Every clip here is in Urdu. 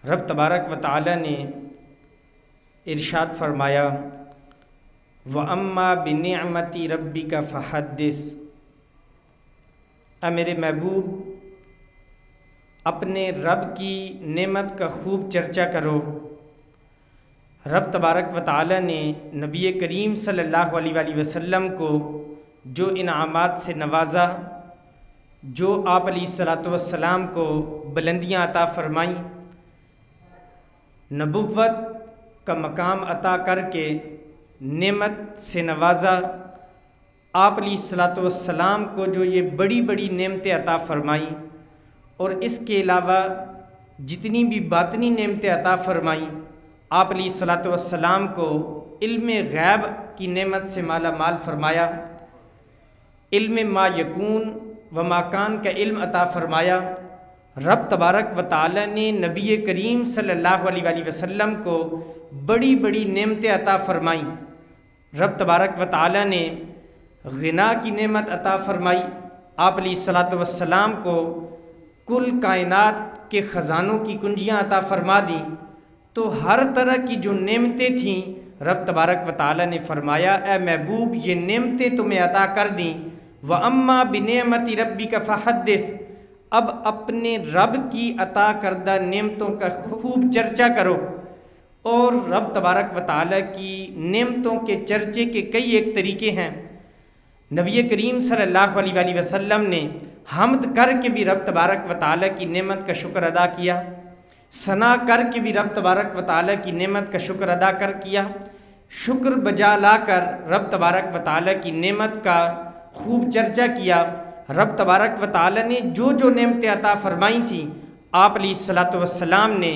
رب تبارک و تعالی نے ارشاد فرمایا وَأَمَّا بِنِعْمَةِ رَبِّكَ فَحَدِّثْ، اے میرے محبوب اپنے رب کی نعمت کا خوب چرچا کرو۔ رب تبارک و تعالی نے نبی کریم صلی اللہ علیہ وآلہ وسلم کو جو انعامات سے نوازا، جو آپ علیہ الصلاۃ والسلام کو بلندیاں عطا فرمائیں، نبوت کا مقام عطا کر کے نعمت سے نوازا، آپ علیہ الصلاۃ والسلام کو جو یہ بڑی بڑی نعمتیں عطا فرمائیں، اور اس کے علاوہ جتنی بھی باطنی نعمتیں عطا فرمائیں، آپ علیہ الصلاۃ والسلام کو علم غیب کی نعمت سے مالا مال فرمایا، علم ما یکون و ما کان کا علم عطا فرمایا۔ رب تبارک و تعالی نے نبی کریم صلی اللہ علیہ وآلہ وسلم کو بڑی بڑی نعمتیں عطا فرمائیں۔ رب تبارک و تعالی نے غنا کی نعمت عطا فرمائی، آپ علیہ الصلاۃ والسلام کو کل کائنات کے خزانوں کی کنجیاں عطا فرما دیں۔ تو ہر طرح کی جو نعمتیں تھیں رب تبارک و تعالی نے فرمایا اے محبوب یہ نعمتیں تمہیں عطا کر دیں، وَأَمَّا بِنِعْمَةِ رَبِّكَ فَحَدِّثْ، اب اپنے رب کی عطا کردہ نعمتوں کا خوب چرچا کرو۔ اور رب تبارک و تعالی کی نعمتوں کے چرچے کے کئی ایک طریقے ہیں۔ نبی کریم صلی اللہ علیہ وآلہ وسلم نے حمد کر کے بھی رب تبارک و تعالی کی نعمت کا شکر ادا کیا، ثنا کر کے بھی رب تبارک و تعالی کی نعمت کا شکر ادا کیا، شکر بجا لا کر رب تبارک و تعالی کی نعمت کا خوب چرچا کیا۔ رب تبارک و تعالی نے جو جو نعمتیں عطا فرمائی تھیں آپ علیہ الصلاۃ والسلام نے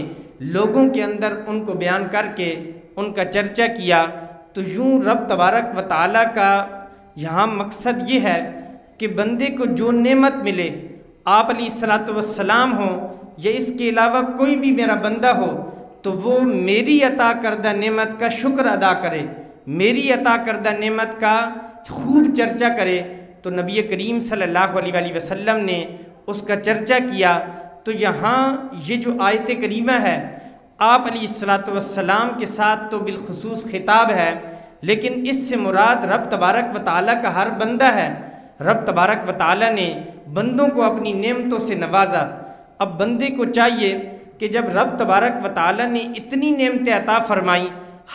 لوگوں کے اندر ان کو بیان کر کے ان کا چرچا کیا۔ تو یوں رب تبارک و تعالی کا یہاں مقصد یہ ہے کہ بندے کو جو نعمت ملے، آپ علیہ الصلاۃ والسلام ہوں یا اس کے علاوہ کوئی بھی میرا بندہ ہو، تو وہ میری عطا کردہ نعمت کا شکر ادا کرے، میری عطا کردہ نعمت کا خوب چرچا کرے۔ تو نبی کریم صلی اللہ علیہ وآلہ وسلم نے اس کا چرچا کیا۔ تو یہاں یہ جو آیت کریمہ ہے آپ علیہ الصلاۃ والسلام کے ساتھ تو بالخصوص خطاب ہے، لیکن اس سے مراد رب تبارک و تعالیٰ کا ہر بندہ ہے۔ رب تبارک و تعالیٰ نے بندوں کو اپنی نعمتوں سے نوازا۔ اب بندے کو چاہیے کہ جب رب تبارک و تعالیٰ نے اتنی نعمتیں عطا فرمائیں،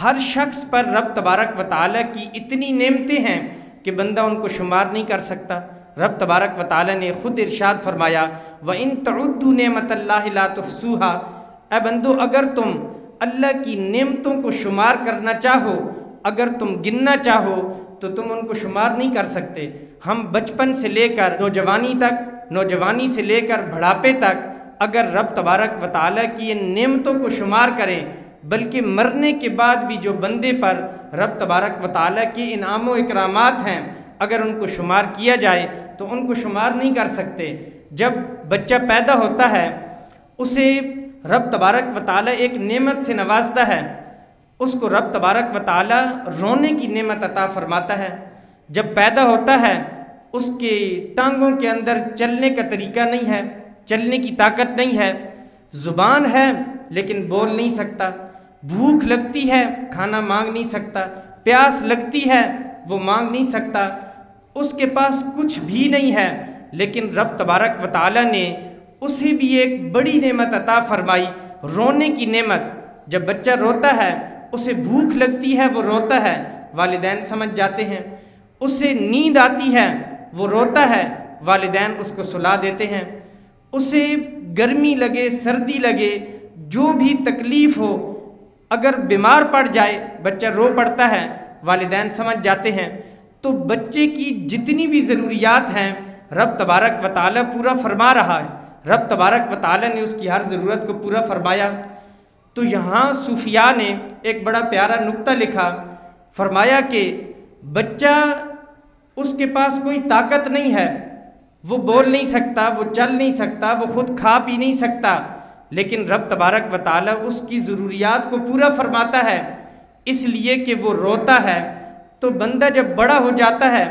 ہر شخص پر رب تبارک و تعالیٰ کی اتنی نعمتیں ہیں کہ بندہ ان کو شمار نہیں کر سکتا۔ رب تبارک و تعالیٰ نے خود ارشاد فرمایا وَإِن تَعُدُّوا نِعْمَةَ اللَّهِ لَا تُحْصُوهَا، اے بندو اگر تم اللہ کی نعمتوں کو شمار کرنا چاہو، اگر تم گننا چاہو تو تم ان کو شمار نہیں کر سکتے۔ ہم بچپن سے لے کر نوجوانی تک، نوجوانی سے لے کر بڑھاپے تک اگر رب تبارک و تعالیٰ کی ان نعمتوں کو شمار کریں، بلکہ مرنے کے بعد بھی جو بندے پر رب تبارک و تعالیٰ کے انعام و اکرامات ہیں اگر ان کو شمار کیا جائے تو ان کو شمار نہیں کر سکتے۔ جب بچہ پیدا ہوتا ہے اسے رب تبارک و تعالیٰ ایک نعمت سے نوازتا ہے، اس کو رب تبارک و تعالیٰ رونے کی نعمت عطا فرماتا ہے۔ جب پیدا ہوتا ہے اس کے ٹانگوں کے اندر چلنے کا طریقہ نہیں ہے، چلنے کی طاقت نہیں ہے، زبان ہے لیکن بول نہیں سکتا، بھوک لگتی ہے کھانا مانگ نہیں سکتا، پیاس لگتی ہے وہ مانگ نہیں سکتا، اس کے پاس کچھ بھی نہیں ہے، لیکن رب تبارک و تعالیٰ نے اسے بھی ایک بڑی نعمت عطا فرمائی، رونے کی نعمت۔ جب بچہ روتا ہے اسے بھوک لگتی ہے وہ روتا ہے، والدین سمجھ جاتے ہیں، اسے نیند آتی ہے وہ روتا ہے، والدین اس کو سلا دیتے ہیں، اسے گرمی لگے سردی لگے جو بھی تکلیف ہو، اگر بیمار پڑ جائے بچہ رو پڑتا ہے، والدین سمجھ جاتے ہیں۔ تو بچے کی جتنی بھی ضروریات ہیں رب تبارک و تعالیٰ پورا فرما رہا ہے، رب تبارک و تعالیٰ نے اس کی ہر ضرورت کو پورا فرمایا۔ تو یہاں صوفیاء نے ایک بڑا پیارا نکتہ لکھا، فرمایا کہ بچہ اس کے پاس کوئی طاقت نہیں ہے، وہ بول نہیں سکتا، وہ چل نہیں سکتا، وہ خود کھا پی نہیں سکتا، لیکن رب تبارک و تعالیٰ اس کی ضروریات کو پورا فرماتا ہے، اس لیے کہ وہ روتا ہے۔ تو بندہ جب بڑا ہو جاتا ہے،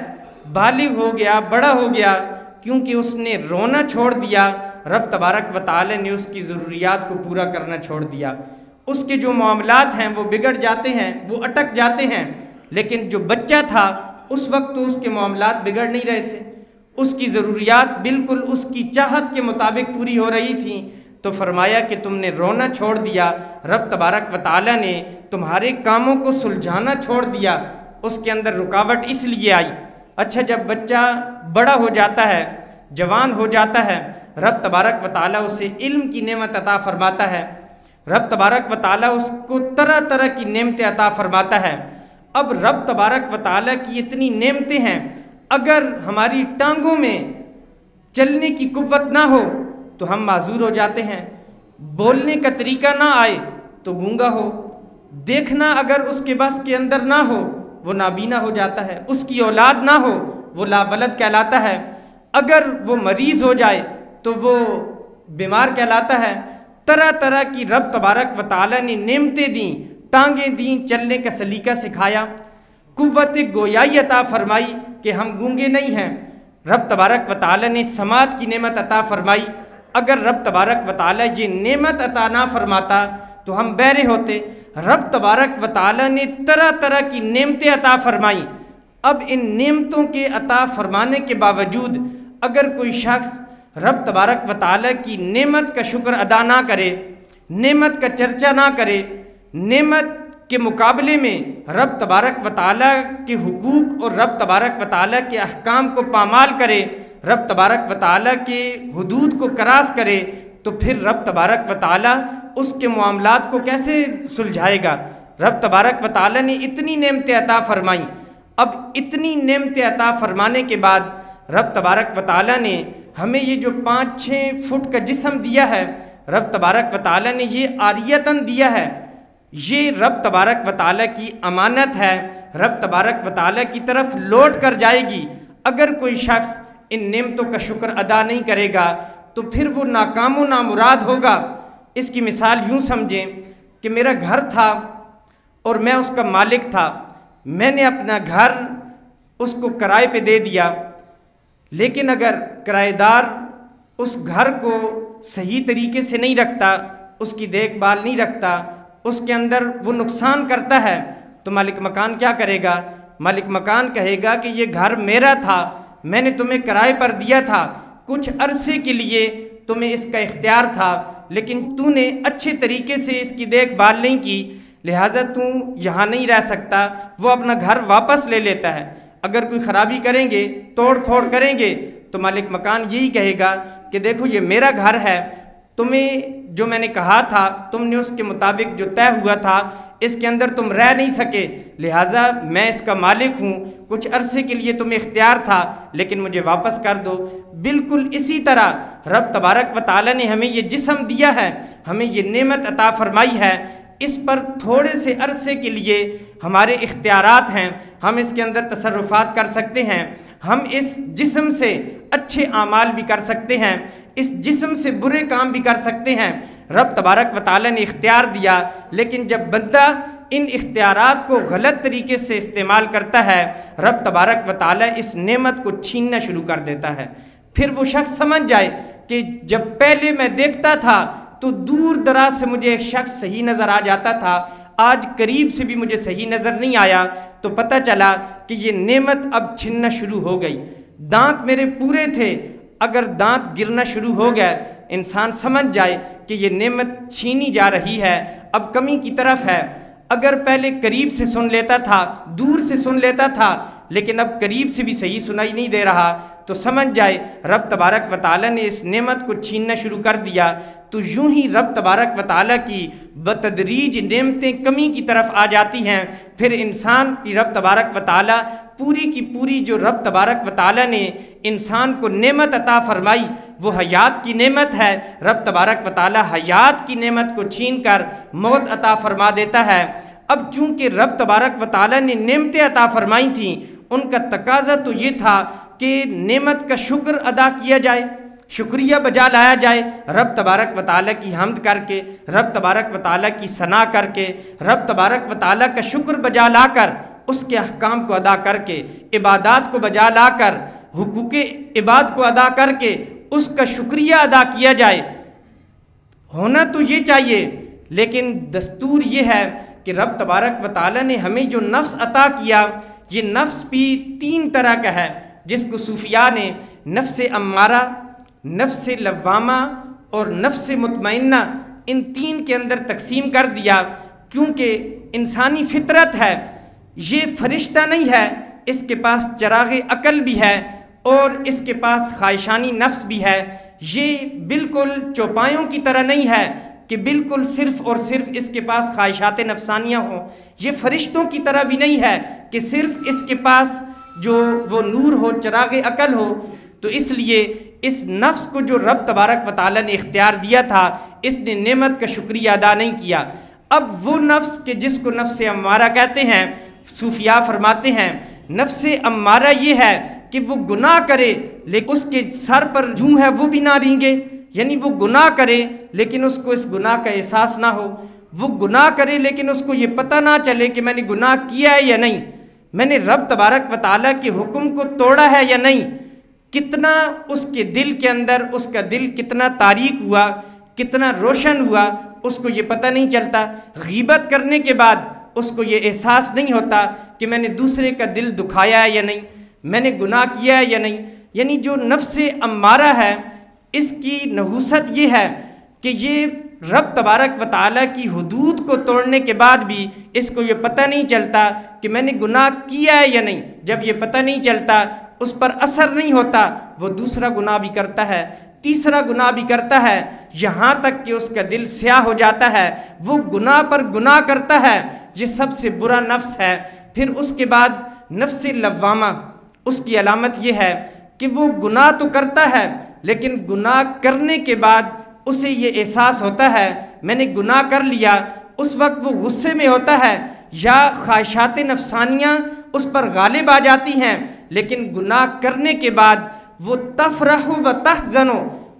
بالغ ہو گیا، بڑا ہو گیا، کیونکہ اس نے رونا چھوڑ دیا، رب تبارک و تعالی نے اس کی ضروریات کو پورا کرنا چھوڑ دیا۔ اس کے جو معاملات ہیں وہ بگڑ جاتے ہیں، وہ اٹک جاتے ہیں، لیکن جو بچہ تھا اس وقت تو اس کے معاملات بگڑ نہیں رہے تھے، اس کی ضروریات بالکل اس کی چاہت کے مطابق پوری ہو رہی تھیں۔ تو فرمایا کہ تم نے رونا چھوڑ دیا، رب تبارک و تعالی نے تمہارے کاموں کو سلجھانا چھوڑ دیا، اس کے اندر رکاوٹ اس لیے آئی۔ اچھا، جب بچہ بڑا ہو جاتا ہے، جوان ہو جاتا ہے، رب تبارک و تعالی اسے علم کی نعمت عطا فرماتا ہے، رب تبارک و تعالی اس کو طرح طرح کی نعمتیں عطا فرماتا ہے۔ اب رب تبارک و تعالی کی اتنی نعمتیں ہیں، اگر ہماری ٹانگوں میں چلنے کی قوت نہ ہو تو ہم معذور ہو جاتے ہیں، بولنے کا طریقہ نہ آئے تو گونگا ہو، دیکھنا اگر اس کے بس کے اندر نہ ہو وہ نابینا ہو جاتا ہے، اس کی اولاد نہ ہو وہ لاولد کہلاتا ہے، اگر وہ مریض ہو جائے تو وہ بیمار کہلاتا ہے۔ طرح طرح کی رب تبارک و تعالی نے نعمتیں دیں، ٹانگیں دیں، چلنے کا سلیقہ سکھایا، قوت گویائی عطا فرمائی کہ ہم گونگے نہیں ہیں۔ رب تبارک و تعالی نے سماعت کی نعمت عطا فرمائی، اگر رب تبارک و تعالی یہ نعمت عطا نہ فرماتا تو ہم بہرے ہوتے۔ رب تبارک و تعالی نے طرح طرح کی نعمتیں عطا فرمائیں۔ اب ان نعمتوں کے عطا فرمانے کے باوجود اگر کوئی شخص رب تبارک و تعالی کی نعمت کا شکر ادا نہ کرے، نعمت کا چرچا نہ کرے، نعمت کے مقابلے میں رب تبارک و تعالی کے حقوق اور رب تبارک و تعالی کے احکام کو پامال کرے، رب تبارک و تعالی کے حدود کو کراس کرے، تو پھر رب تبارک و تعالی اس کے معاملات کو کیسے سلجھائے گا؟ رب تبارک و تعالی نے اتنی نعمتیں عطا فرمائیں۔ اب اتنی نعمتیں عطا فرمانے کے بعد رب تبارک و تعالی نے ہمیں یہ جو 5-6 فٹ کا جسم دیا ہے، رب تبارک و تعالی نے یہ عاریتاً دیا ہے، یہ رب تبارک و تعالی کی امانت ہے، رب تبارک و تعالی کی طرف لوٹ کر جائے گی۔ اگر کوئی شخص ان نعمتوں کا شکر ادا نہیں کرے گا تو پھر وہ ناکام و نامراد ہوگا۔ اس کی مثال یوں سمجھیں کہ میرا گھر تھا اور میں اس کا مالک تھا، میں نے اپنا گھر اس کو کرائے پہ دے دیا، لیکن اگر کرائے دار اس گھر کو صحیح طریقے سے نہیں رکھتا، اس کی دیکھ بھال نہیں رکھتا، اس کے اندر وہ نقصان کرتا ہے، تو مالک مکان کیا کرے گا؟ مالک مکان کہے گا کہ یہ گھر میرا تھا، میں نے تمہیں کرائے پر دیا تھا، کچھ عرصے کے لیے تمہیں اس کا اختیار تھا، لیکن تو نے اچھے طریقے سے اس کی دیکھ بھال نہیں کی، لہٰذا تو یہاں نہیں رہ سکتا۔ وہ اپنا گھر واپس لے لیتا ہے۔ اگر کوئی خرابی کریں گے، توڑ پھوڑ کریں گے، تو مالک مکان یہی کہے گا کہ دیکھو یہ میرا گھر ہے، تمہیں جو میں نے کہا تھا، تم نے اس کے مطابق جو طے ہوا تھا اس کے اندر تم رہ نہیں سکے، لہٰذا میں اس کا مالک ہوں، کچھ عرصے کے لیے تمہیں اختیار تھا لیکن مجھے واپس کر دو۔ بالکل اسی طرح رب تبارک و تعالی نے ہمیں یہ جسم دیا ہے، ہمیں یہ نعمت عطا فرمائی ہے، اس پر تھوڑے سے عرصے کے لیے ہمارے اختیارات ہیں، ہم اس کے اندر تصرفات کر سکتے ہیں، ہم اس جسم سے اچھے اعمال بھی کر سکتے ہیں، اس جسم سے برے کام بھی کر سکتے ہیں۔ رب تبارک و تعالی نے اختیار دیا، لیکن جب بندہ ان اختیارات کو غلط طریقے سے استعمال کرتا ہے، رب تبارک و تعالی اس نعمت کو چھیننا شروع کر دیتا ہے۔ پھر وہ شخص سمجھ جائے کہ جب پہلے میں دیکھتا تھا تو دور دراز سے مجھے ایک شخص صحیح نظر آ جاتا تھا، آج قریب سے بھی مجھے صحیح نظر نہیں آیا، تو پتہ چلا کہ یہ نعمت اب چھننا شروع ہو گئی۔ دانت میرے پورے تھے، اگر دانت گرنا شروع ہو گیا، انسان سمجھ جائے کہ یہ نعمت چھینی جا رہی ہے، اب کمی کی طرف ہے۔ اگر پہلے قریب سے سن لیتا تھا، دور سے سن لیتا تھا، لیکن اب قریب سے بھی صحیح سنائی نہیں دے رہا، تو سمجھ جائے رب تبارک و تعالی نے اس نعمت کو چھیننا شروع کر دیا۔ تو یوں ہی رب تبارک و تعالی کی بتدریج نعمتیں کمی کی طرف آ جاتی ہیں، پھر انسان کی رب تبارک و تعالی پوری کی پوری جو رب تبارک و تعالی نے انسان کو نعمت عطا فرمائی وہ حیات کی نعمت ہے، رب تبارک و تعالی حیات کی نعمت کو چھین کر موت عطا فرما دیتا ہے۔ اب چونکہ رب تبارک و تعالی نے نعمتیں عطا فرمائی تھیں، ان کا تقاضا تو یہ تھا کہ نعمت کا شکر ادا کیا جائے، شکریہ بجا لایا جائے، رب تبارک و تعالی کی حمد کر کے، رب تبارک و تعالی کی ثنا کر کے، رب تبارک و تعالی کا شکر بجا لا کر، اس کے احکام کو ادا کر کے، عبادات کو بجا لا کر، حقوق عباد کو ادا کر کے اس کا شکریہ ادا کیا جائے، ہونا تو یہ چاہیے، لیکن دستور یہ ہے کہ رب تبارک و تعالیٰ نے ہمیں جو نفس عطا کیا، یہ نفس بھی 3 طرح کا ہے، جس کو صوفیاء نے نفس امارہ، نفس لوامہ اور نفس مطمئنہ، ان 3 کے اندر تقسیم کر دیا، کیونکہ انسانی فطرت ہے، یہ فرشتہ نہیں ہے، اس کے پاس چراغ عقل بھی ہے اور اس کے پاس خواہشانی نفس بھی ہے، یہ بالکل چوپایوں کی طرح نہیں ہے کہ بالکل صرف اور صرف اس کے پاس خواہشات نفسانیہ ہوں، یہ فرشتوں کی طرح بھی نہیں ہے کہ صرف اس کے پاس جو وہ نور ہو، چراغ عقل ہو۔ تو اس لیے اس نفس کو جو رب تبارک و تعالیٰ نے اختیار دیا تھا، اس نے نعمت کا شکریہ ادا نہیں کیا۔ اب وہ نفس کہ جس کو نفس امارہ کہتے ہیں، صوفیاء فرماتے ہیں نفس امارہ یہ ہے کہ وہ گناہ کرے لیکن اس کے سر پر جوں ہے وہ بھی نہ رینگے، یعنی وہ گناہ کرے لیکن اس کو اس گناہ کا احساس نہ ہو، وہ گناہ کرے لیکن اس کو یہ پتہ نہ چلے کہ میں نے گناہ کیا ہے یا نہیں، میں نے رب تبارک و تعالیٰ کے حکم کو توڑا ہے یا نہیں، کتنا اس کے دل کے اندر، اس کا دل کتنا تاریک ہوا، کتنا روشن ہوا، اس کو یہ پتہ نہیں چلتا۔ غیبت کرنے کے بعد اس کو یہ احساس نہیں ہوتا کہ میں نے دوسرے کا دل دکھایا ہے یا نہیں، میں نے گناہ کیا ہے یا نہیں۔ یعنی جو نفس امارہ ہے، اس کی نحوست یہ ہے کہ یہ رب تبارک و تعالیٰ کی حدود کو توڑنے کے بعد بھی اس کو یہ پتہ نہیں چلتا کہ میں نے گناہ کیا ہے یا نہیں۔ جب یہ پتہ نہیں چلتا، اس پر اثر نہیں ہوتا، وہ دوسرا گناہ بھی کرتا ہے، تیسرا گناہ بھی کرتا ہے، یہاں تک کہ اس کا دل سیاہ ہو جاتا ہے، وہ گناہ پر گناہ کرتا ہے۔ یہ سب سے برا نفس ہے۔ پھر اس کے بعد نفس لوامہ، اس کی علامت یہ ہے کہ وہ گناہ تو کرتا ہے لیکن گناہ کرنے کے بعد اسے یہ احساس ہوتا ہے میں نے گناہ کر لیا، اس وقت وہ غصے میں ہوتا ہے یا خواہشات نفسانیہ اس پر غالب آ جاتی ہیں، لیکن گناہ کرنے کے بعد وہ تفرح و تحزن،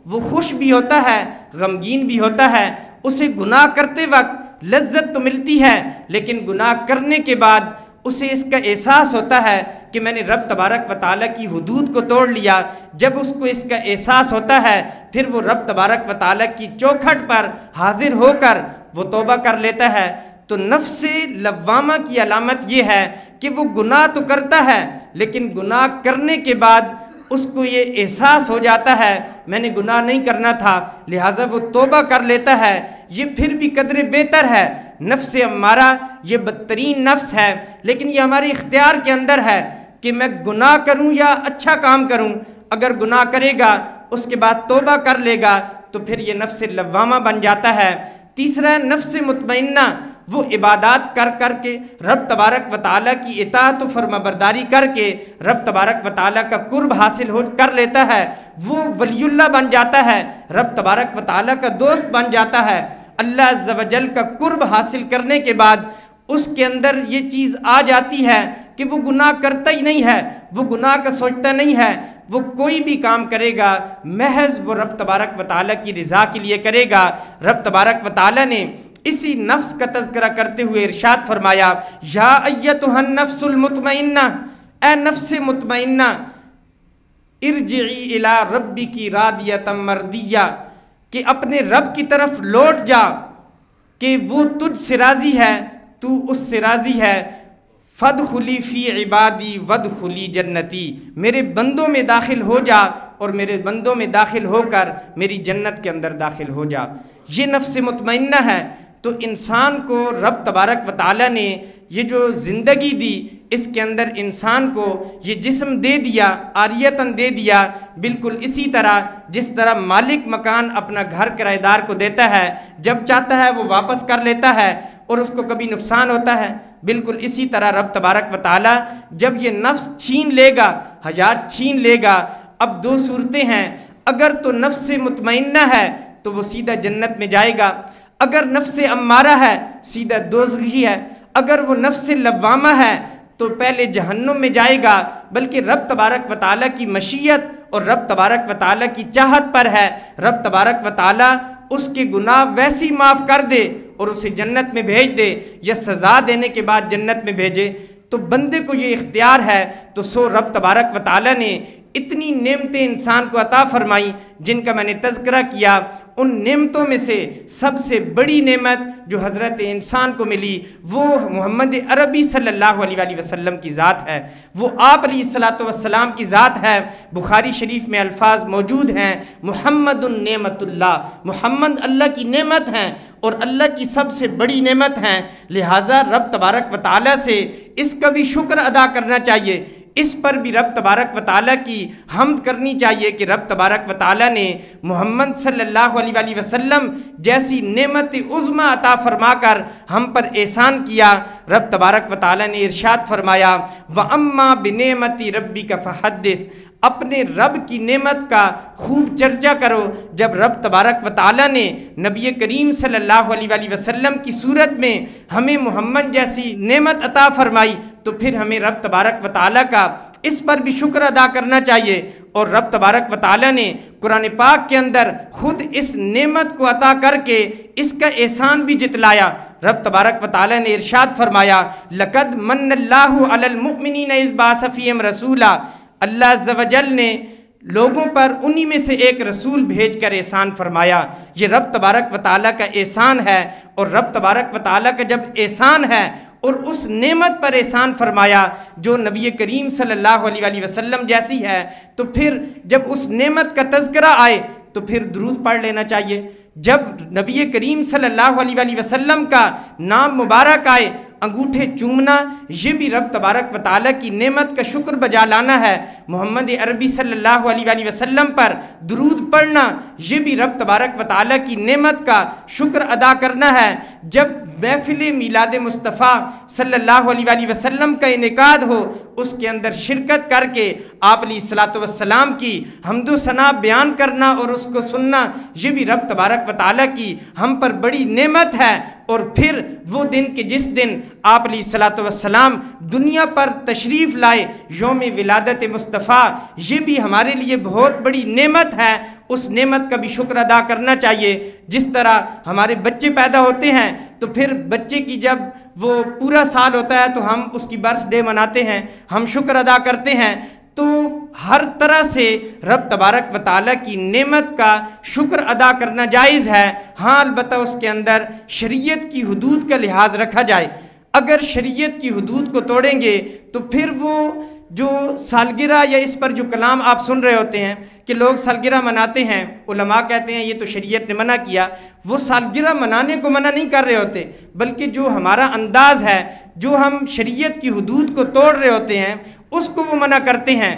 وہ خوش بھی ہوتا ہے، غمگین بھی ہوتا ہے۔ اسے گناہ کرتے وقت لذت تو ملتی ہے لیکن گناہ کرنے کے بعد اسے اس کا احساس ہوتا ہے کہ میں نے رب تبارک و تعالیٰ کی حدود کو توڑ لیا۔ جب اس کو اس کا احساس ہوتا ہے، پھر وہ رب تبارک و تعالیٰ کی چوکھٹ پر حاضر ہو کر وہ توبہ کر لیتا ہے۔ تو نفس لوامہ کی علامت یہ ہے کہ وہ گناہ تو کرتا ہے لیکن گناہ کرنے کے بعد اس کو یہ احساس ہو جاتا ہے میں نے گناہ نہیں کرنا تھا، لہٰذا وہ توبہ کر لیتا ہے۔ یہ پھر بھی قدر بہتر ہے۔ نفس امارہ یہ بدترین نفس ہے، لیکن یہ ہمارے اختیار کے اندر ہے کہ میں گناہ کروں یا اچھا کام کروں۔ اگر گناہ کرے گا، اس کے بعد توبہ کر لے گا، تو پھر یہ نفس لوامہ بن جاتا ہے۔ تیسرا ہے نفس مطمئنہ، وہ عبادات کر کر کے رب تبارک و تعالیٰ کی اطاعت و فرما برداری کر کے رب تبارک و تعالیٰ کا قرب حاصل کر لیتا ہے، وہ ولی اللہ بن جاتا ہے، رب تبارک و تعالیٰ کا دوست بن جاتا ہے۔ اللہ عز و جل کا قرب حاصل کرنے کے بعد اس کے اندر یہ چیز آ جاتی ہے کہ وہ گناہ کرتا ہی نہیں ہے، وہ گناہ کا سوچتا نہیں ہے، وہ کوئی بھی کام کرے گا محض وہ رب تبارک و تعالیٰ کی رضا کے لیے کرے گا۔ رب تبارک و تعالیٰ نے اسی نفس کا تذکرہ کرتے ہوئے ارشاد فرمایا، یا ایتھا النفس المطمئنہ، اے نفس مطمئنہ، ارجعی الی ربک راضیۃ مرضیہ، کہ اپنے رب کی طرف لوٹ جا کہ وہ تجھ سے راضی ہے، تو اس سے راضی ہے۔ فادخلی فی عبادی وادخلی جنتی، میرے بندوں میں داخل ہو جا اور میرے بندوں میں داخل ہو کر میری جنت کے اندر داخل ہو جا۔ یہ نفس مطمئنہ ہے۔ تو انسان کو رب تبارک و تعالیٰ نے یہ جو زندگی دی، اس کے اندر انسان کو یہ جسم دے دیا، عاریتاً دے دیا، بالکل اسی طرح جس طرح مالک مکان اپنا گھر کرایہ دار کو دیتا ہے، جب چاہتا ہے وہ واپس کر لیتا ہے اور اس کو کبھی نقصان ہوتا ہے، بالکل اسی طرح رب تبارک و تعالیٰ جب یہ نفس چھین لے گا، حیات چھین لے گا۔ اب دو صورتیں ہیں، اگر تو نفس مطمئنہ ہے تو وہ سیدھا جنت میں جائے گا، اگر نفس امارہ ہے سیدھا دوزخی ہے، اگر وہ نفس لوامہ ہے تو پہلے جہنم میں جائے گا، بلکہ رب تبارک و تعالیٰ کی مشیت اور رب تبارک و تعالیٰ کی چاہت پر ہے، رب تبارک و تعالیٰ اس کے گناہ ویسے ہی معاف کر دے اور اسے جنت میں بھیج دے، یا سزا دینے کے بعد جنت میں بھیجے۔ تو بندے کو یہ اختیار ہے، تو سو رب تبارک و تعالیٰ نے اتنی نعمتیں انسان کو عطا فرمائی جن کا میں نے تذکرہ کیا۔ ان نعمتوں میں سے سب سے بڑی نعمت جو حضرت انسان کو ملی وہ محمد عربی صلی اللہ علیہ وآلہ وسلم کی ذات ہے، وہ آپ علیہ الصلوۃ والسلام کی ذات ہے۔ بخاری شریف میں الفاظ موجود ہیں، محمد النعمت اللہ، محمد اللہ کی نعمت ہیں اور اللہ کی سب سے بڑی نعمت ہیں، لہٰذا رب تبارک و تعالیٰ سے اس کا بھی شکر ادا کرنا چاہیے، اس پر بھی رب تبارک و تعالیٰ کی حمد کرنی چاہیے کہ رب تبارک و تعالیٰ نے محمد صلی اللہ علیہ وآلہ وسلم جیسی نعمت عظمی عطا فرما کر ہم پر احسان کیا۔ رب تبارک و تعالیٰ نے ارشاد فرمایا وَأَمَّا بِنِعْمَتِ رَبِّكَ فَحَدِّثْ، اپنے رب کی نعمت کا خوب چرچا کرو۔ جب رب تبارک و تعالیٰ نے نبی کریم صلی اللہ علیہ وآلہ وسلم کی صورت میں ہمیں محمد جیسی نعمت عطا فرمائی تو پھر ہمیں رب تبارک و تعالیٰ کا اس پر بھی شکر ادا کرنا چاہیے۔ اور رب تبارک و تعالیٰ نے قرآن پاک کے اندر خود اس نعمت کو عطا کر کے اس کا احسان بھی جتلایا۔ رب تبارک و تعالیٰ نے ارشاد فرمایا لَقَدْ مَنَّ اللَّهُ عَلَى الْمُؤْمِنِينَ إِذْ بَعَثَ فِيهِمْ رَسُولًا، اللہ عز و جل نے لوگوں پر انہی میں سے ایک رسول بھیج کر احسان فرمایا۔ یہ رب تبارک و تعالیٰ کا احسان ہے، اور رب تبارک و تعالیٰ کا جب احسان ہے اور اس نعمت پر احسان فرمایا جو نبی کریم صلی اللہ علیہ وآلہ وسلم جیسی ہے، تو پھر جب اس نعمت کا تذکرہ آئے تو پھر درود پڑھ لینا چاہیے۔ جب نبی کریم صلی اللہ علیہ وآلہ وسلم کا نام مبارک آئے، انگوٹھے چومنا یہ بھی رب تبارک و تعالیٰ کی نعمت کا شکر بجا لانا ہے۔ محمد عربی صلی اللہ علیہ وآلہ وسلم پر درود پڑھنا یہ بھی رب تبارک و تعالیٰ کی نعمت کا شکر ادا کرنا ہے۔ جب محفل میلاد مصطفیٰ صلی اللہ علیہ وآلہ وسلم کا انعقاد ہو، اس کے اندر شرکت کر کے آپ علیہ الصلوۃ والسلام کی حمد و ثنا بیان کرنا اور اس کو سننا یہ بھی رب تبارک و تعالیٰ کی ہم پر بڑی نعمت ہے۔ اور پھر وہ دن کہ جس دن آپ علیہ الصلوۃ والسلام دنیا پر تشریف لائے، یوم ولادت مصطفیٰ، یہ بھی ہمارے لیے بہت بڑی نعمت ہے، اس نعمت کا بھی شکر ادا کرنا چاہیے۔ جس طرح ہمارے بچے پیدا ہوتے ہیں تو پھر بچے کی جب وہ پورا سال ہوتا ہے تو ہم اس کی برتھ ڈے مناتے ہیں، ہم شکر ادا کرتے ہیں، تو ہر طرح سے رب تبارک و تعالیٰ کی نعمت کا شکر ادا کرنا جائز ہے۔ ہاں البتہ اس کے اندر شریعت کی حدود کا لحاظ رکھا جائے۔ اگر شریعت کی حدود کو توڑیں گے تو پھر وہ جو سالگرہ یا اس پر جو کلام آپ سن رہے ہوتے ہیں کہ لوگ سالگرہ مناتے ہیں، علماء کہتے ہیں یہ تو شریعت نے منع کیا، وہ سالگرہ منانے کو منع نہیں کر رہے ہوتے، بلکہ جو ہمارا انداز ہے، جو ہم شریعت کی حدود کو توڑ رہے ہوتے ہیں اس کو وہ منع کرتے ہیں۔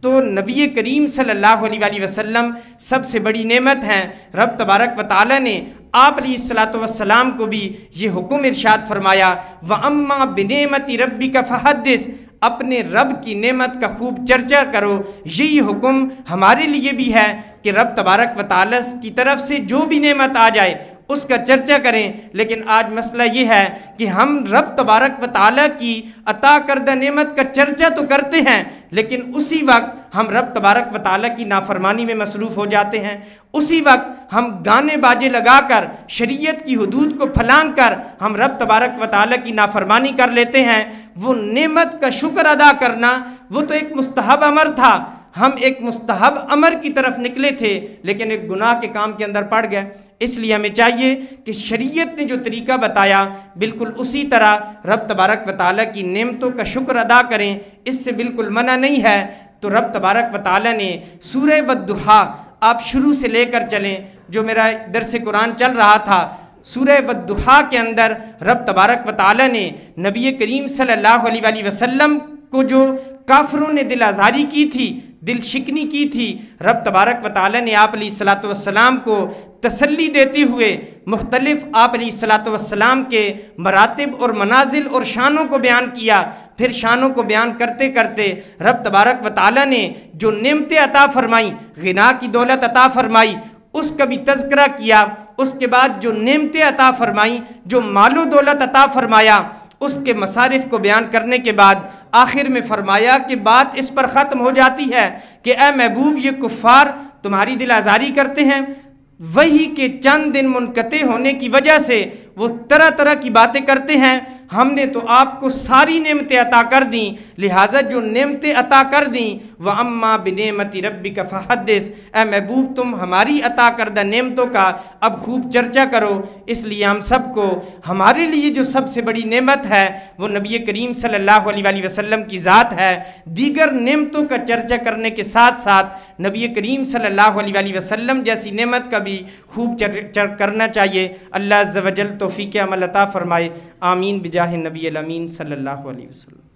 تو نبی کریم صلی اللہ علیہ وآلہ وسلم سب سے بڑی نعمت ہیں۔ رب تبارک و تعالیٰ نے آپ علیہ الصلوۃ والسلام کو بھی یہ حکم ارشاد فرمایا وَأَمَّا بِنِعْمَتِ رَبِّكَ فَحَدِّثْ، اپنے رب کی نعمت کا خوب چرچا کرو۔ یہی حکم ہمارے لیے بھی ہے کہ رب تبارک و تعالیٰ کی طرف سے جو بھی نعمت آ جائے اس کا چرچا کریں۔ لیکن آج مسئلہ یہ ہے کہ ہم رب تبارک و تعالیٰ کی عطا کردہ نعمت کا چرچا تو کرتے ہیں، لیکن اسی وقت ہم رب تبارک و تعالیٰ کی نافرمانی میں مصروف ہو جاتے ہیں، اسی وقت ہم گانے باجے لگا کر شریعت کی حدود کو پھلانگ کر ہم رب تبارک و تعالیٰ کی نافرمانی کر لیتے ہیں۔ وہ نعمت کا شکر ادا کرنا وہ تو ایک مستحب امر تھا، ہم ایک مستحب امر کی طرف نکلے تھے لیکن ایک گناہ کے کام کے اندر پڑ گئے۔ اس لیے ہمیں چاہیے کہ شریعت نے جو طریقہ بتایا بالکل اسی طرح رب تبارک و تعالیٰ کی نعمتوں کا شکر ادا کریں، اس سے بالکل منع نہیں ہے۔ تو رب تبارک و تعالیٰ نے سورہ والضحیٰ، آپ شروع سے لے کر چلیں، جو میرا درس قرآن چل رہا تھا، سورہ والضحیٰ کے اندر رب تبارک و تعالیٰ نے نبی کریم صلی اللہ علیہ وآلہ وسلم کو جو کافروں نے دل آزاری کی تھی، دل شکنی کی تھی، رب تبارک و تعالیٰ نے آپ علیہ الصلوۃ والسلام کو تسلی دیتے ہوئے مختلف آپ علیہ الصلوۃ والسلام کے مراتب اور منازل اور شانوں کو بیان کیا۔ پھر شانوں کو بیان کرتے کرتے رب تبارک و تعالیٰ نے جو نعمتیں عطا فرمائیں، غنا کی دولت عطا فرمائی، اس کا بھی تذکرہ کیا۔ اس کے بعد جو نعمتیں عطا فرمائیں، جو مال و دولت عطا فرمایا، اس کے مصارف کو بیان کرنے کے بعد آخر میں فرمایا کہ بات اس پر ختم ہو جاتی ہے کہ اے محبوب، یہ کفار تمہاری دل آزاری کرتے ہیں، وہی کے چند دن منقطع ہونے کی وجہ سے وہ طرح طرح کی باتیں کرتے ہیں، ہم نے تو آپ کو ساری نعمتیں عطا کر دیں، لہٰذا جو نعمتیں عطا کر دیں وَأَمَّا بِنِعْمَتِ رَبِّكَ فَحَدِّثْ، اے محبوب تم ہماری عطا کردہ نعمتوں کا اب خوب چرچا کرو۔ اس لیے ہم سب کو ہمارے لیے جو سب سے بڑی نعمت ہے وہ نبی کریم صلی اللہ علیہ وآلہ وسلم کی ذات ہے۔ دیگر نعمتوں کا چرچا کرنے کے ساتھ ساتھ نبی کریم صلی اللہ علیہ وآلہ وسلم جیسی نعمت کا بھی خوب کرنا چاہیے۔ اللہ عز و جل توفیق عمل عطا فرمائے، آمین بجاہ نبی الامین صلی اللہ علیہ وسلم۔